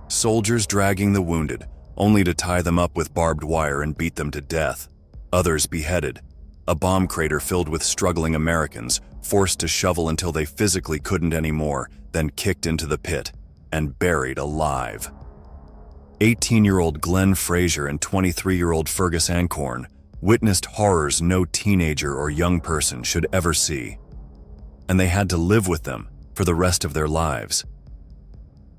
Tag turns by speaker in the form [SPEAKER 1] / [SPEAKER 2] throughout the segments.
[SPEAKER 1] Soldiers dragging the wounded, only to tie them up with barbed wire and beat them to death. Others beheaded. A bomb crater filled with struggling Americans, forced to shovel until they physically couldn't anymore, then kicked into the pit and buried alive. 18-year-old Glenn Frazier and 23-year-old Fergus Anckorn witnessed horrors no teenager or young person should ever see. And they had to live with them for the rest of their lives.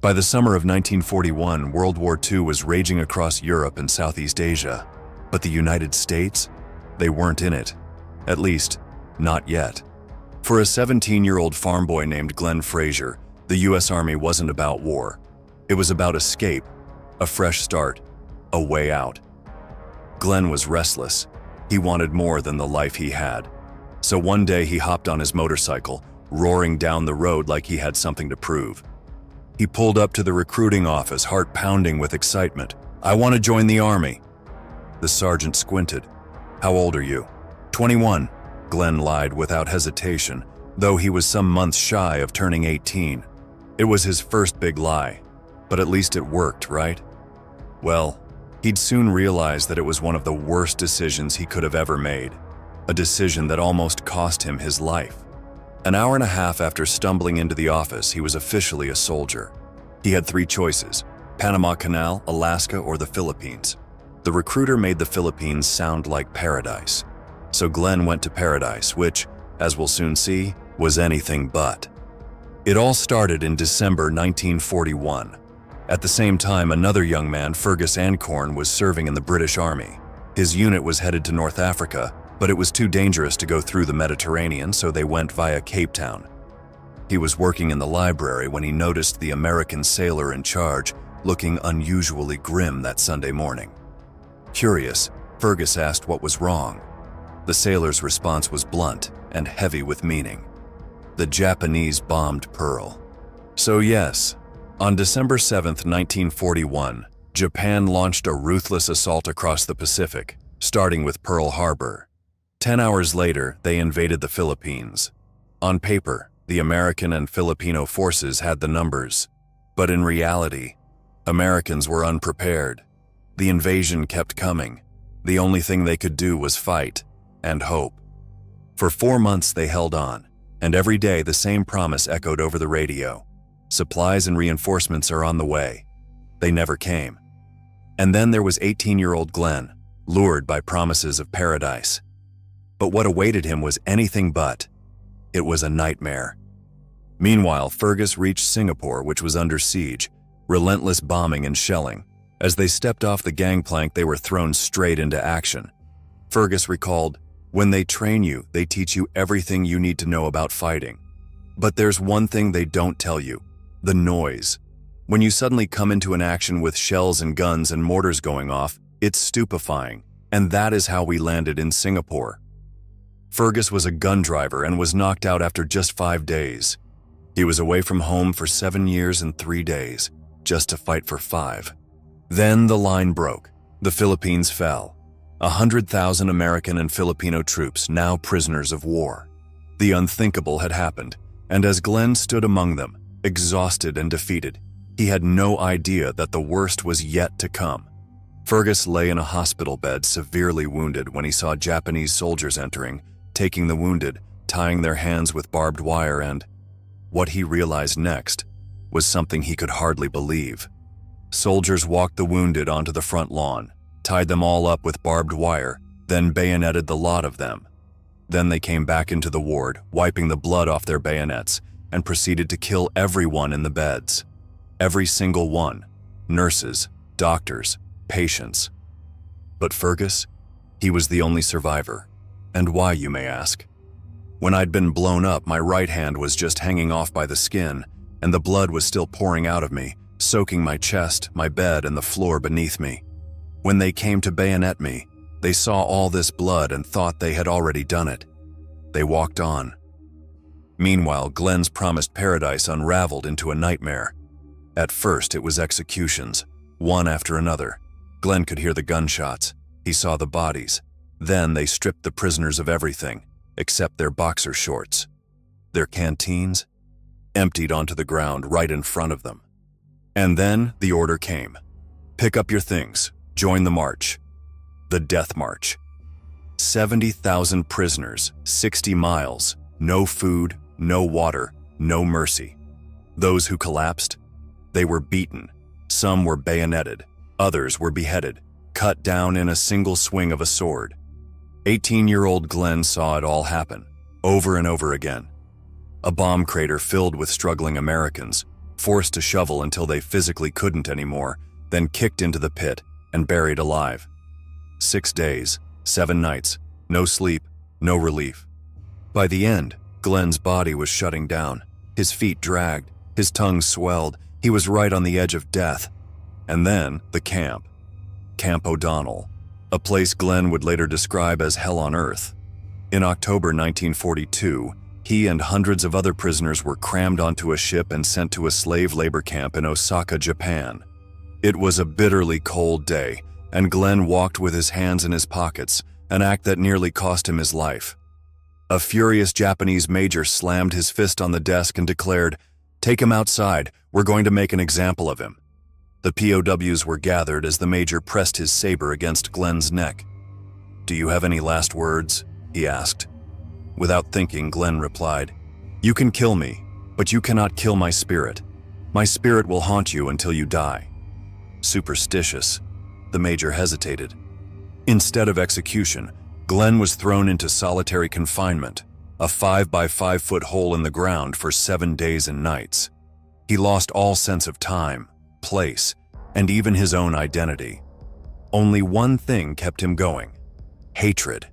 [SPEAKER 1] By the summer of 1941, World War II was raging across Europe and Southeast Asia. But the United States? They weren't in it. At least, not yet. For a 17-year-old farm boy named Glenn Frazier, the U.S. Army wasn't about war. It was about escape, a fresh start, a way out. Glenn was restless. He wanted more than the life he had. So one day he hopped on his motorcycle, roaring down the road like he had something to prove. He pulled up to the recruiting office, heart pounding with excitement. "I want to join the Army." The sergeant squinted. "How old are you?" 21, Glenn lied without hesitation, though he was some months shy of turning 18. It was his first big lie, but at least it worked, right? Well, he'd soon realize that it was one of the worst decisions he could have ever made, a decision that almost cost him his life. An hour and a half after stumbling into the office, he was officially a soldier. He had 3 choices: Panama Canal, Alaska, or the Philippines. The recruiter made the Philippines sound like paradise. So Glenn went to paradise, which, as we'll soon see, was anything but. It all started in December 1941. At the same time, another young man, Fergus Anckorn, was serving in the British Army. His unit was headed to North Africa, but it was too dangerous to go through the Mediterranean, so they went via Cape Town. He was working in the library when he noticed the American sailor in charge looking unusually grim that Sunday morning. Curious, Fergus asked what was wrong. The sailor's response was blunt and heavy with meaning. The Japanese bombed Pearl. So yes, on December 7, 1941, Japan launched a ruthless assault across the Pacific, starting with Pearl Harbor. 10 hours later, they invaded the Philippines. On paper, the American and Filipino forces had the numbers, but in reality, Americans were unprepared. The invasion kept coming. The only thing they could do was fight and hope. For 4 months they held on, and every day the same promise echoed over the radio. Supplies and reinforcements are on the way. They never came. And then there was 18-year-old Glenn, lured by promises of paradise. But what awaited him was anything but. It was a nightmare. Meanwhile, Fergus reached Singapore, which was under siege, relentless bombing and shelling. As they stepped off the gangplank, they were thrown straight into action. Fergus recalled, "When they train you, they teach you everything you need to know about fighting. But there's one thing they don't tell you: the noise. When you suddenly come into an action with shells and guns and mortars going off, it's stupefying. And that is how we landed in Singapore." Fergus was a gun driver and was knocked out after just 5 days. He was away from home for 7 years and 3 days, just to fight for 5. Then the line broke. The Philippines fell. 100,000 American and Filipino troops, now prisoners of war. The unthinkable had happened, and as Glenn stood among them, exhausted and defeated, he had no idea that the worst was yet to come. Fergus lay in a hospital bed, severely wounded, when he saw Japanese soldiers entering, taking the wounded, tying their hands with barbed wire, and what he realized next was something he could hardly believe. Soldiers walked the wounded onto the front lawn, tied them all up with barbed wire, then bayoneted the lot of them. Then they came back into the ward, wiping the blood off their bayonets, and proceeded to kill everyone in the beds. Every single one. Nurses, doctors, patients. But Fergus? He was the only survivor. And why, you may ask? When I'd been blown up, my right hand was just hanging off by the skin, and the blood was still pouring out of me, soaking my chest, my bed, and the floor beneath me. When they came to bayonet me, they saw all this blood and thought they had already done it. They walked on. Meanwhile, Glenn's promised paradise unraveled into a nightmare. At first, it was executions, one after another. Glenn could hear the gunshots. He saw the bodies. Then they stripped the prisoners of everything, except their boxer shorts. Their canteens? Emptied onto the ground right in front of them. And then the order came. Pick up your things, join the march. The Death March. 70,000 prisoners, 60 miles, no food, no water, no mercy. Those who collapsed? They were beaten. Some were bayoneted, others were beheaded, cut down in a single swing of a sword. 18-year-old Glenn saw it all happen, over and over again. A bomb crater filled with struggling Americans, forced to shovel until they physically couldn't anymore, then kicked into the pit and buried alive. 6 days, 7 nights, no sleep, no relief. By the end, Glenn's body was shutting down. His feet dragged, his tongue swelled, he was right on the edge of death. And then, the camp. Camp O'Donnell, a place Glenn would later describe as hell on earth. In October 1942, he and hundreds of other prisoners were crammed onto a ship and sent to a slave labor camp in Osaka, Japan. It was a bitterly cold day, and Glenn walked with his hands in his pockets, an act that nearly cost him his life. A furious Japanese major slammed his fist on the desk and declared, "Take him outside, we're going to make an example of him." The POWs were gathered as the major pressed his saber against Glenn's neck. "Do you have any last words?" he asked. Without thinking, Glenn replied, "You can kill me, but you cannot kill my spirit. My spirit will haunt you until you die." Superstitious. The major hesitated. Instead of execution, Glenn was thrown into solitary confinement, a 5 by 5 foot hole in the ground for 7 days and nights. He lost all sense of time, place, and even his own identity. Only one thing kept him going: hatred.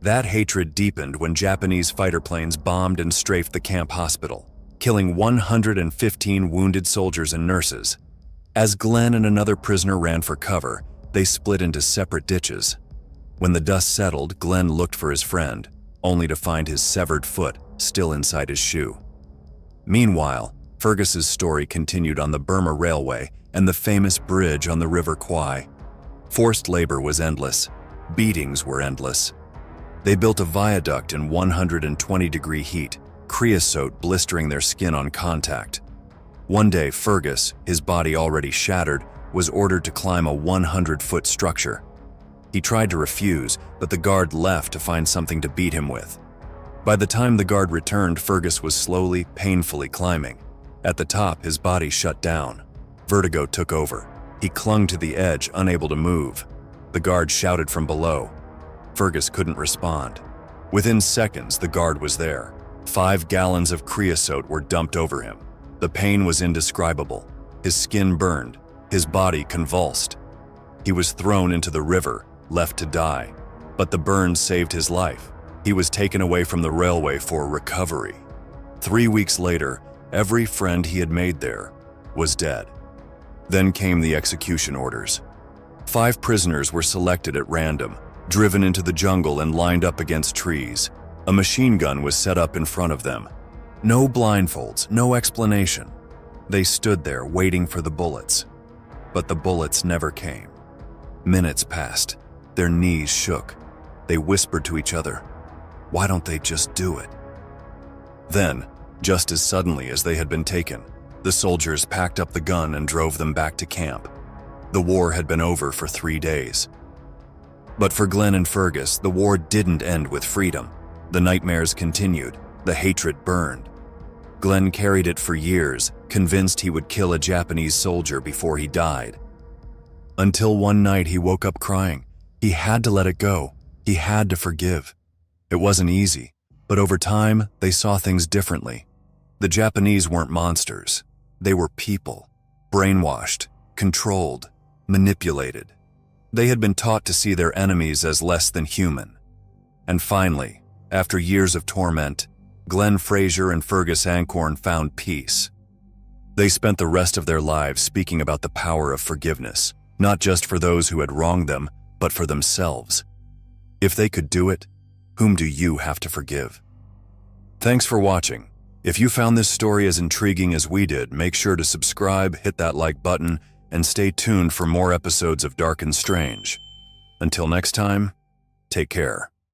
[SPEAKER 1] That hatred deepened when Japanese fighter planes bombed and strafed the camp hospital, killing 115 wounded soldiers and nurses. As Glenn and another prisoner ran for cover, they split into separate ditches. When the dust settled, Glenn looked for his friend, only to find his severed foot still inside his shoe. Meanwhile, Fergus's story continued on the Burma Railway and the famous bridge on the River Kwai. Forced labor was endless. Beatings were endless. They built a viaduct in 120-degree heat, creosote blistering their skin on contact. One day, Fergus, his body already shattered, was ordered to climb a 100-foot structure. He tried to refuse, but the guard left to find something to beat him with. By the time the guard returned, Fergus was slowly, painfully climbing. At the top, his body shut down. Vertigo took over. He clung to the edge, unable to move. The guard shouted from below. Fergus couldn't respond. Within seconds, the guard was there. 5 gallons of creosote were dumped over him. The pain was indescribable. His skin burned. His body convulsed. He was thrown into the river, left to die. But the burns saved his life. He was taken away from the railway for recovery. 3 weeks later, every friend he had made there was dead. Then came the execution orders. 5 prisoners were selected at random, driven into the jungle and lined up against trees. A machine gun was set up in front of them. No blindfolds, no explanation. They stood there waiting for the bullets. But the bullets never came. Minutes passed. Their knees shook. They whispered to each other, "Why don't they just do it?" Then, just as suddenly as they had been taken, the soldiers packed up the gun and drove them back to camp. The war had been over for 3 days. But for Glenn and Fergus, the war didn't end with freedom. The nightmares continued. The hatred burned. Glenn carried it for years, convinced he would kill a Japanese soldier before he died. Until one night he woke up crying. He had to let it go. He had to forgive. It wasn't easy, but over time, they saw things differently. The Japanese weren't monsters. They were people, brainwashed, controlled, manipulated. They had been taught to see their enemies as less than human. And finally, after years of torment, Glenn Frazier and Fergus Anckorn found peace. They spent the rest of their lives speaking about the power of forgiveness, not just for those who had wronged them, but for themselves. If they could do it, whom do you have to forgive? Thanks for watching. If you found this story as intriguing as we did, make sure to subscribe, hit that like button, and stay tuned for more episodes of Dark and Strange. Until next time, take care.